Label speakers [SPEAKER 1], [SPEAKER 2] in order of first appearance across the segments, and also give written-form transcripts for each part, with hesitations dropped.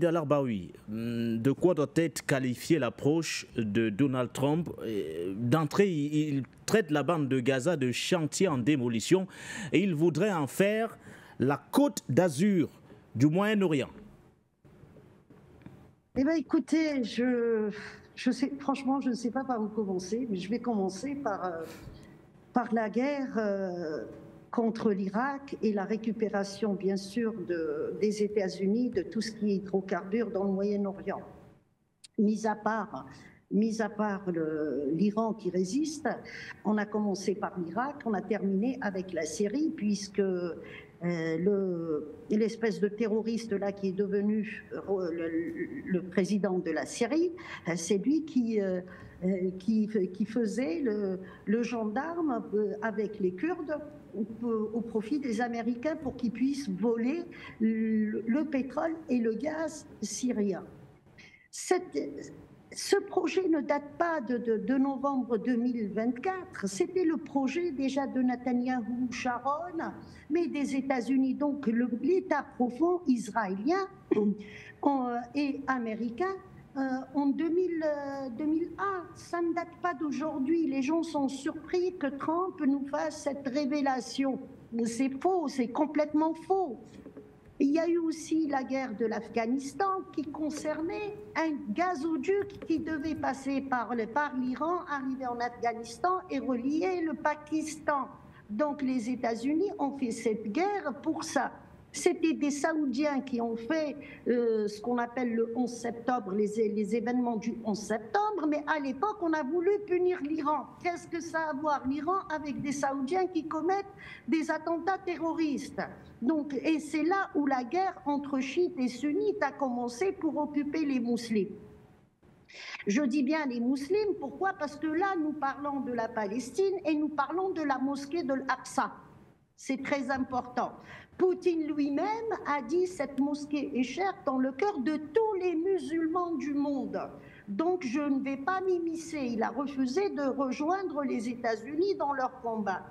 [SPEAKER 1] Hamid Al-Arbaoui, de quoi doit être qualifiée l'approche de Donald Trump? D'entrée, il traite la bande de Gaza de chantier en démolition et il voudrait en faire la côte d'Azur du Moyen-Orient.
[SPEAKER 2] Eh bien, écoutez, franchement, je ne sais pas par où commencer, mais je vais commencer par la guerre contre l'Irak et la récupération, bien sûr, des États-Unis de tout ce qui est hydrocarbures dans le Moyen-Orient. Mis à part l'Iran qui résiste, on a commencé par l'Irak, on a terminé avec la Syrie, puisque l'espèce de terroriste là qui est devenu le président de la Syrie, c'est lui qui faisait le gendarme avec les Kurdes au profit des Américains pour qu'ils puissent voler le pétrole et le gaz syrien. Ce projet ne date pas de novembre 2024, c'était le projet déjà de Netanyahou, Sharon, mais des États-Unis, donc l'État profond israélien et américain en 2001. Ça ne date pas d'aujourd'hui. Les gens sont surpris que Trump nous fasse cette révélation. C'est faux, c'est complètement faux. Il y a eu aussi la guerre de l'Afghanistan qui concernait un gazoduc qui devait passer par l'Iran, arriver en Afghanistan et relier le Pakistan. Donc les États-Unis ont fait cette guerre pour ça. C'était des Saoudiens qui ont fait ce qu'on appelle le 11 septembre, les événements du 11 septembre, mais à l'époque, on a voulu punir l'Iran. Qu'est-ce que ça a à voir, l'Iran, avec des Saoudiens qui commettent des attentats terroristes? Donc, et c'est là où la guerre entre chiites et sunnites a commencé pour occuper les musulmans. Je dis bien les musulmans, pourquoi? Parce que là, nous parlons de la Palestine et nous parlons de la mosquée de l'Aqsa. C'est très important. Poutine lui-même a dit cette mosquée est chère dans le cœur de tous les musulmans du monde. Donc je ne vais pas m'immiscer. Il a refusé de rejoindre les États-Unis dans leur combat.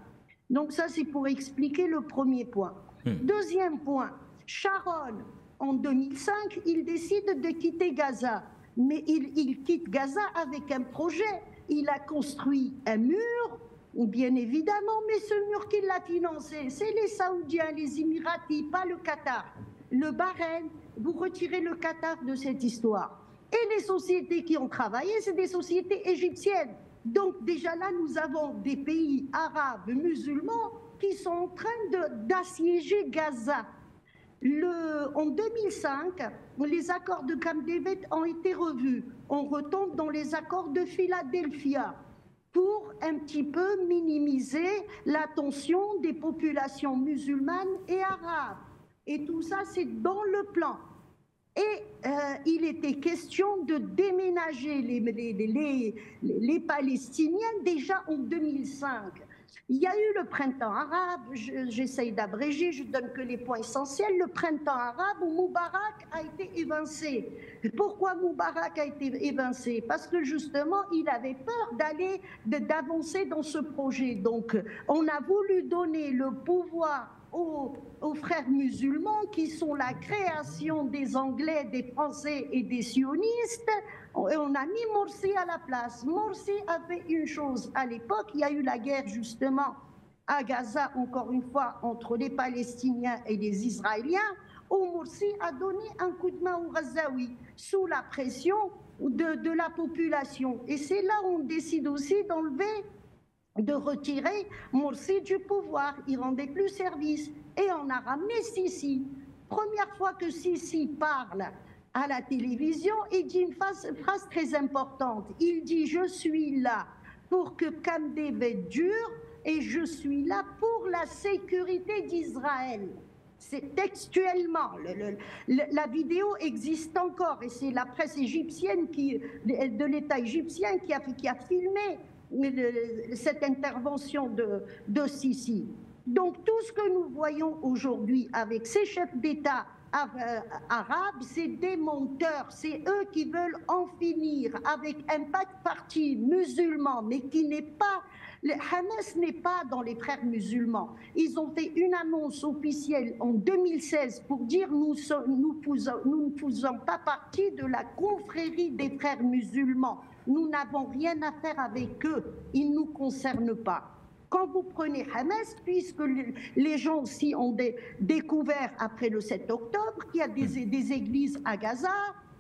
[SPEAKER 2] Donc ça, c'est pour expliquer le premier point. Deuxième point, Sharon, en 2005, il décide de quitter Gaza. Mais il quitte Gaza avec un projet. Il a construit un mur, bien évidemment, mais ce mur qui l'a financé, c'est les Saoudiens, les Émiratis, pas le Qatar. Le Bahreïn, vous retirez le Qatar de cette histoire. Et les sociétés qui ont travaillé, c'est des sociétés égyptiennes. Donc déjà là, nous avons des pays arabes, musulmans, qui sont en train d'assiéger Gaza. En 2005, les accords de Camp David ont été revus. On retombe dans les accords de Philadelphia pour un petit peu minimiser la tension des populations musulmanes et arabes. Et tout ça, c'est dans le plan. Et il était question de déménager les Palestiniens déjà en 2005. Il y a eu le printemps arabe, j'essaye d'abréger, je donne que les points essentiels. Le printemps arabe où Moubarak a été évincé. Pourquoi Moubarak a été évincé? Parce que justement, il avait peur d'avancer dans ce projet. Donc, on a voulu donner le pouvoir aux frères musulmans qui sont la création des Anglais, des Français et des sionistes. Et on a mis Morsi à la place. Morsi a fait une chose. À l'époque, il y a eu la guerre justement à Gaza, encore une fois, entre les Palestiniens et les Israéliens, où Morsi a donné un coup de main aux Gazaouis, sous la pression de la population. Et c'est là où on décide aussi de retirer Morsi du pouvoir. Il rendait plus service. Et on a ramené Sisi. Première fois que Sisi parle à la télévision, il dit une phrase très importante. Il dit « Je suis là pour que Camp David dure et je suis là pour la sécurité d'Israël ». C'est textuellement, la vidéo existe encore et c'est la presse égyptienne de l'État égyptien qui a filmé cette intervention de Sisi. Donc tout ce que nous voyons aujourd'hui avec ces chefs d'État arabes, c'est des menteurs, c'est eux qui veulent en finir avec un parti musulman, mais qui n'est pas... Le Hamas n'est pas dans les frères musulmans. Ils ont fait une annonce officielle en 2016 pour dire nous ne faisons pas partie de la confrérie des frères musulmans. Nous n'avons rien à faire avec eux. Ils ne nous concernent pas. Quand vous prenez Hamas, puisque les gens aussi ont découvert après le 7 octobre qu'il y a des églises à Gaza,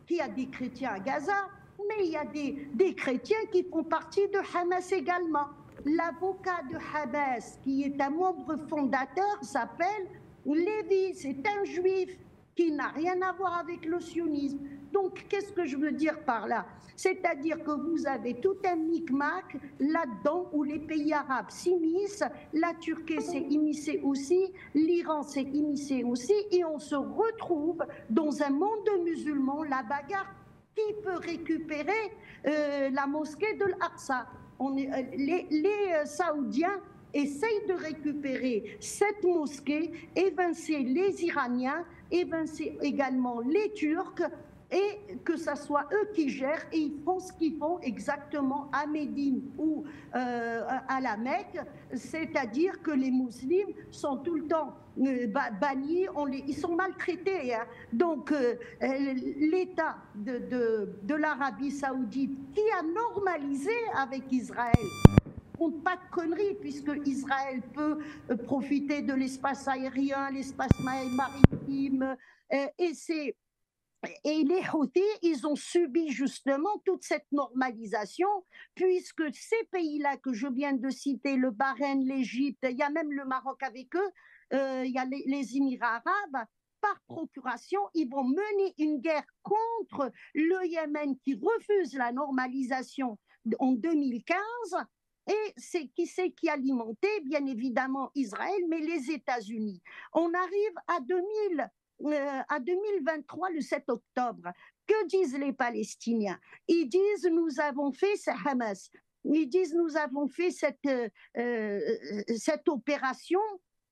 [SPEAKER 2] qu'il y a des chrétiens à Gaza, mais il y a des chrétiens qui font partie de Hamas également. L'avocat de Hamas, qui est un membre fondateur, s'appelle Lévi, c'est un juif qui n'a rien à voir avec le sionisme. Donc, qu'est-ce que je veux dire par là? C'est-à-dire que vous avez tout un micmac là-dedans où les pays arabes s'immiscent, la Turquie s'est immiscée aussi, l'Iran s'est immiscé aussi, et on se retrouve dans un monde musulman, la bagarre. Qui peut récupérer la mosquée de l'Aqsa? Les Saoudiens essayent de récupérer cette mosquée, évincer les Iraniens, évincer également les Turcs, et que ce soit eux qui gèrent, et ils font ce qu'ils font exactement à Médine ou à la Mecque, c'est-à-dire que les musulmans sont tout le temps bannis, ils sont maltraités. Hein. Donc l'État de l'Arabie saoudite qui a normalisé avec Israël, pas de conneries, puisque Israël peut profiter de l'espace aérien, l'espace maritime, et les Houthis, ils ont subi justement toute cette normalisation, puisque ces pays-là que je viens de citer, le Bahreïn, l'Égypte, il y a même le Maroc avec eux, il y a les Émirats arabes, par procuration, ils vont mener une guerre contre le Yémen qui refuse la normalisation en 2015. Et c'est qui alimentait, bien évidemment, Israël, mais les États-Unis. On arrive à 2023, le 7 octobre. Que disent les Palestiniens? Ils disent nous avons fait, c'est Hamas, ils disent nous avons fait cette opération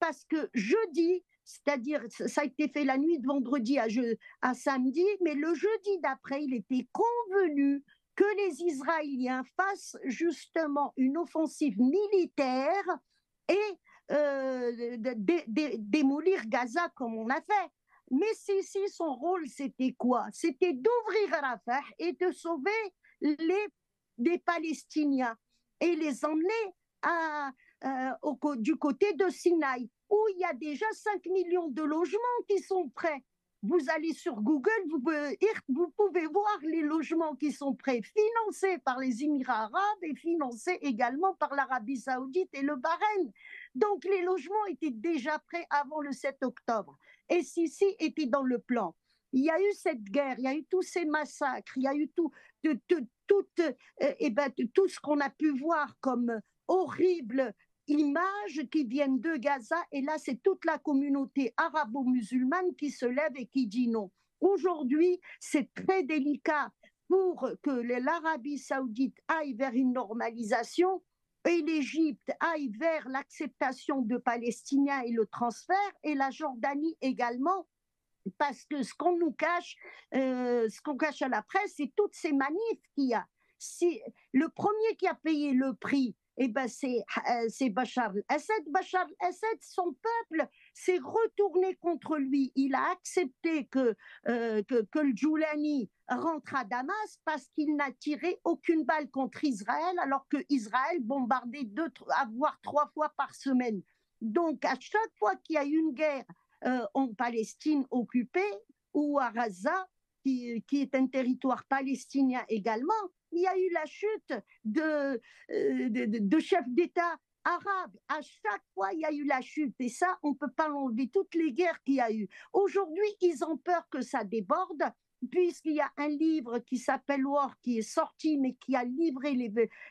[SPEAKER 2] parce que jeudi, c'est-à-dire ça a été fait la nuit de vendredi à samedi, mais le jeudi d'après, il était convenu que les Israéliens fassent justement une offensive militaire et démolir Gaza comme on a fait. Mais Sissi, son rôle, c'était quoi? C'était d'ouvrir Rafah et de sauver des Palestiniens et les emmener du côté de Sinaï, où il y a déjà 5 millions de logements qui sont prêts. Vous allez sur Google, vous pouvez voir les logements qui sont prêts, financés par les Émirats arabes et financés également par l'Arabie saoudite et le Bahreïn. Donc les logements étaient déjà prêts avant le 7 octobre. Et Sissi était dans le plan. Il y a eu cette guerre, il y a eu tous ces massacres, il y a eu tout ce qu'on a pu voir comme horrible images qui viennent de Gaza, et là c'est toute la communauté arabo-musulmane qui se lève et qui dit non. Aujourd'hui, c'est très délicat pour que l'Arabie saoudite aille vers une normalisation et l'Égypte aille vers l'acceptation de Palestiniens et le transfert, et la Jordanie également, parce que ce qu'on nous cache, ce qu'on cache à la presse, c'est toutes ces manifs qu'il y a. Le premier qui a payé le prix, c'est Bachar el-Assad. Bachar el-Assad, son peuple s'est retourné contre lui. Il a accepté que le Djoulani rentre à Damas parce qu'il n'a tiré aucune balle contre Israël, alors que Israël bombardait voire 3 fois par semaine. Donc, à chaque fois qu'il y a eu une guerre en Palestine occupée ou à Gaza, qui est un territoire palestinien également, il y a eu la chute de chefs d'État arabes. À chaque fois, il y a eu la chute. Et ça, on ne peut pas l'enlever. Toutes les guerres qu'il y a eu. Aujourd'hui, ils ont peur que ça déborde, puisqu'il y a un livre qui s'appelle War, qui est sorti, mais qui a livré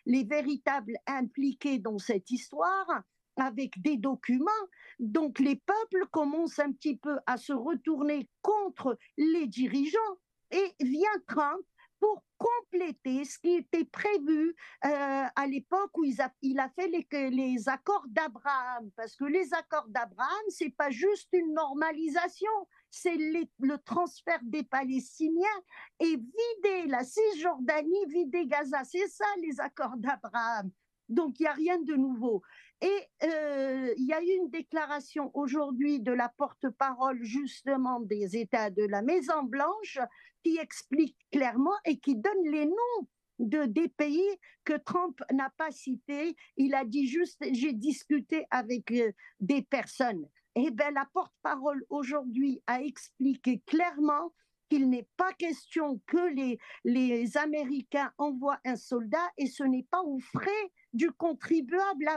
[SPEAKER 2] les véritables impliqués dans cette histoire, avec des documents. Donc les peuples commencent un petit peu à se retourner contre les dirigeants, et vient Trump pour compléter ce qui était prévu à l'époque où il a fait les accords d'Abraham. Parce que les accords d'Abraham, ce n'est pas juste une normalisation, c'est le transfert des Palestiniens et vider la Cisjordanie, vider Gaza. C'est ça les accords d'Abraham. Donc il n'y a rien de nouveau. Et il y a eu une déclaration aujourd'hui de la porte-parole justement des États de la Maison-Blanche qui explique clairement et qui donne les noms des pays que Trump n'a pas cités. Il a dit juste, j'ai discuté avec des personnes. Eh bien, la porte-parole aujourd'hui a expliqué clairement qu'il n'est pas question que les Américains envoient un soldat et ce n'est pas aux frais du contribuable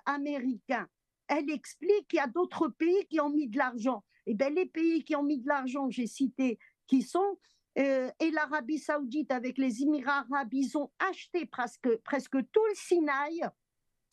[SPEAKER 2] américain. Elle explique qu'il y a d'autres pays qui ont mis de l'argent. Eh bien, les pays qui ont mis de l'argent, j'ai cité, qui sont et l'Arabie Saoudite avec les Émirats arabes, ils ont acheté presque tout le Sinaï.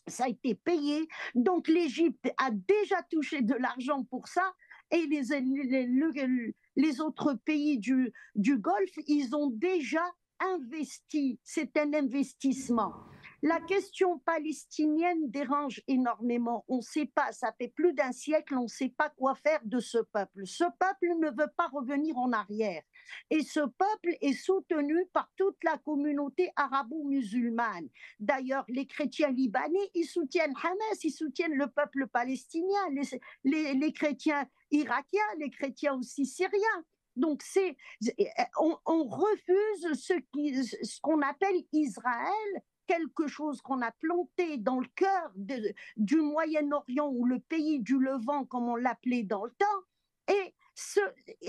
[SPEAKER 2] Ça a été payé. Donc l'Égypte a déjà touché de l'argent pour ça. Et les autres pays du Golfe, ils ont déjà investi. C'est un investissement. La question palestinienne dérange énormément. On ne sait pas, ça fait plus d'un siècle, on ne sait pas quoi faire de ce peuple. Ce peuple ne veut pas revenir en arrière. Et ce peuple est soutenu par toute la communauté arabo-musulmane. D'ailleurs, les chrétiens libanais, ils soutiennent Hamas, ils soutiennent le peuple palestinien, les chrétiens irakiens, les chrétiens aussi syriens. Donc, on refuse ce qu'on appelle Israël, quelque chose qu'on a planté dans le cœur du Moyen-Orient ou le pays du Levant, comme on l'appelait dans le temps, et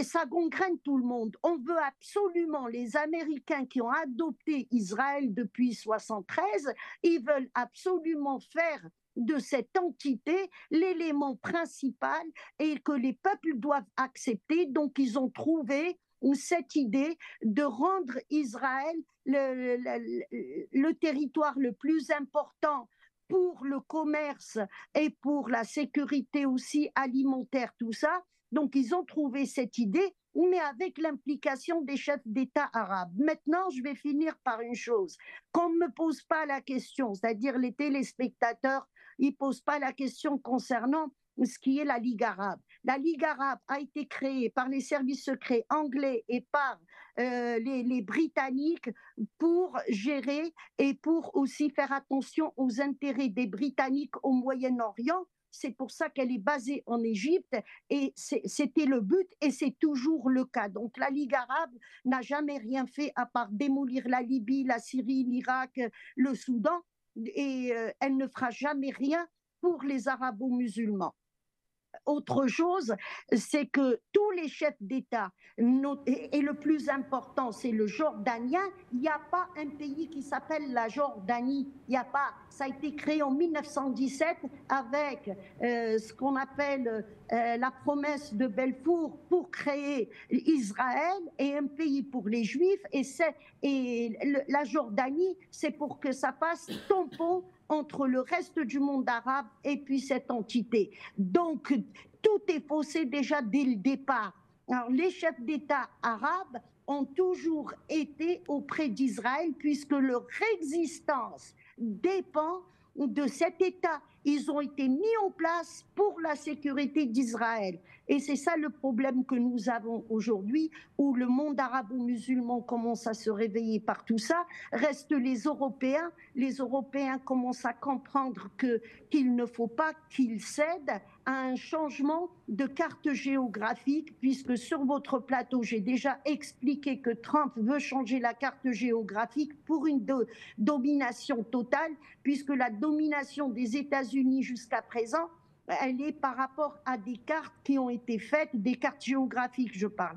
[SPEAKER 2] ça gangrène tout le monde. On veut absolument, les Américains qui ont adopté Israël depuis 1973, ils veulent absolument faire de cette entité l'élément principal et que les peuples doivent accepter. Donc, ils ont trouvé cette idée de rendre Israël le territoire le plus important pour le commerce et pour la sécurité aussi alimentaire, tout ça. Donc, ils ont trouvé cette idée, mais avec l'implication des chefs d'État arabes. Maintenant, je vais finir par une chose. Qu'on ne me pose pas la question, c'est-à-dire les téléspectateurs, ils ne posent pas la question concernant ce qui est la Ligue arabe. La Ligue arabe a été créée par les services secrets anglais et par les Britanniques pour gérer et pour aussi faire attention aux intérêts des Britanniques au Moyen-Orient. C'est pour ça qu'elle est basée en Égypte et c'était le but et c'est toujours le cas. Donc la Ligue arabe n'a jamais rien fait à part démolir la Libye, la Syrie, l'Irak, le Soudan et elle ne fera jamais rien pour les arabo-musulmans. Autre chose, c'est que tous les chefs d'État, et le plus important, c'est le Jordanien, il n'y a pas un pays qui s'appelle la Jordanie. Il n'y a pas. Ça a été créé en 1917 avec ce qu'on appelle la promesse de Belfour pour créer Israël et un pays pour les Juifs. Et la Jordanie, c'est pour que ça fasse tampon entre le reste du monde arabe et puis cette entité. Donc, tout est faussé déjà dès le départ. Alors, les chefs d'État arabes ont toujours été auprès d'Israël puisque leur existence dépend de cet État. Ils ont été mis en place pour la sécurité d'Israël. Et c'est ça le problème que nous avons aujourd'hui, où le monde arabo-musulman commence à se réveiller par tout ça. Restent les Européens. Les Européens commencent à comprendre qu'il ne faut pas qu'ils cèdent à un changement de carte géographique, puisque sur votre plateau, j'ai déjà expliqué que Trump veut changer la carte géographique pour une domination totale, puisque la domination des États-Unis jusqu'à présent, elle est par rapport à des cartes qui ont été faites, des cartes géographiques, je parle,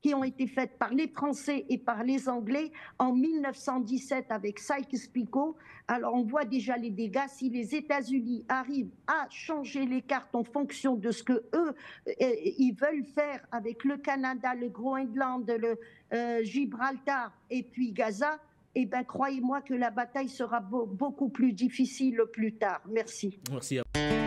[SPEAKER 2] qui ont été faites par les Français et par les Anglais en 1917 avec Sykes-Picot. Alors on voit déjà les dégâts. Si les États-Unis arrivent à changer les cartes en fonction de ce que eux ils veulent faire avec le Canada, le Groenland, le Gibraltar et puis Gaza, eh bien, croyez-moi que la bataille sera beaucoup plus difficile plus tard. Merci.
[SPEAKER 1] Merci à vous.